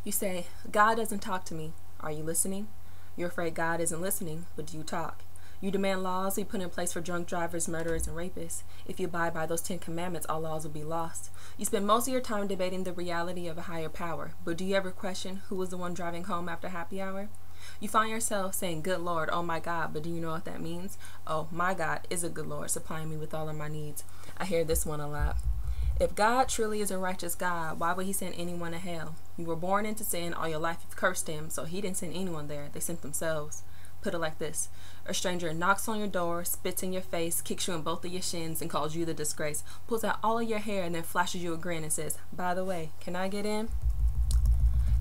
You say, God doesn't talk to me. Are you listening? You're afraid God isn't listening, but do you talk? You demand laws be put in place for drunk drivers, murderers, and rapists. If you abide by those 10 commandments, all laws will be lost. You spend most of your time debating the reality of a higher power, but do you ever question who was the one driving home after happy hour? You find yourself saying, good Lord, oh my God, but do you know what that means? Oh, my God is a good Lord, supplying me with all of my needs. I hear this one a lot. If God truly is a righteous God, why would he send anyone to hell? You were born into sin, all your life you've cursed him, so he didn't send anyone there, they sent themselves. Put it like this. A stranger knocks on your door, spits in your face, kicks you in both of your shins, and calls you the disgrace, pulls out all of your hair, and then flashes you a grin and says, by the way, can I get in?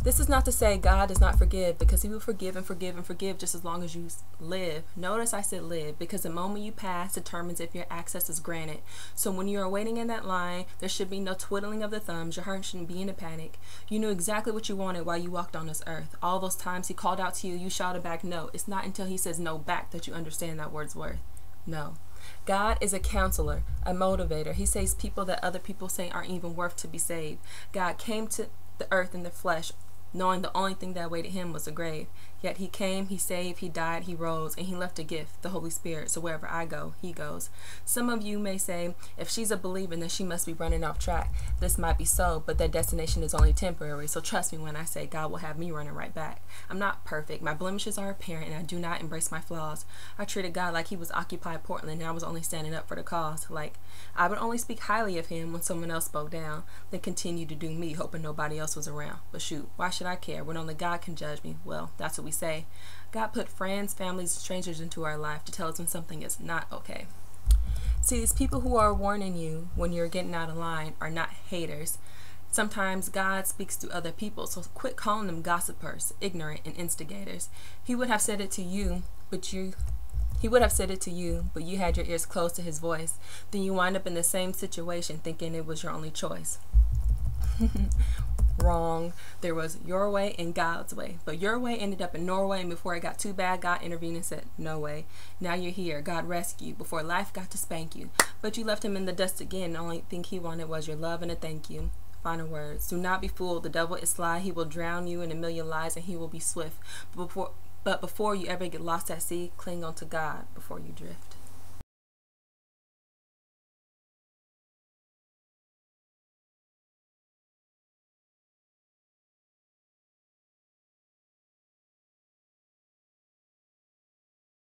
This is not to say God does not forgive, because he will forgive and forgive and forgive just as long as you live. Notice I said live, because the moment you pass determines if your access is granted. So when you are waiting in that line, there should be no twiddling of the thumbs. Your heart shouldn't be in a panic. You knew exactly what you wanted while you walked on this earth. All those times he called out to you, you shouted back no. It's not until he says no back that you understand that word's worth. No. God is a counselor, a motivator. He saves people that other people say aren't even worth to be saved. God came to the earth in the flesh, knowing the only thing that awaited him was the grave. Yet he came, he saved, he died, he rose, and he left a gift, the Holy Spirit. So wherever I go, he goes. Some of you may say, if she's a believer, then she must be running off track. This might be so, but that destination is only temporary. So trust me when I say God will have me running right back. I'm not perfect. My blemishes are apparent, and I do not embrace my flaws. I treated God like he was Occupy Portland, and I was only standing up for the cause. Like, I would only speak highly of him when someone else spoke down, then continue to do me, hoping nobody else was around. But shoot, why should I care when only God can judge me? Well, that's what we say. God put friends, families, and strangers into our life to tell us when something is not okay. See, these people who are warning you when you're getting out of line are not haters. Sometimes God speaks to other people, so quit calling them gossipers, ignorant, and instigators. He would have said it to you, but you had your ears closed to his voice. Then you wind up in the same situation thinking it was your only choice. Wrong. There was your way and God's way. But your way ended up in Norway, and before it got too bad, God intervened and said, no way. Now you're here. God rescued you before life got to spank you. But you left him in the dust again. The only thing he wanted was your love and a thank you. Final words. Do not be fooled. The devil is sly. He will drown you in a million lies, and he will be swift. But before you ever get lost at sea, cling on to God before you drift.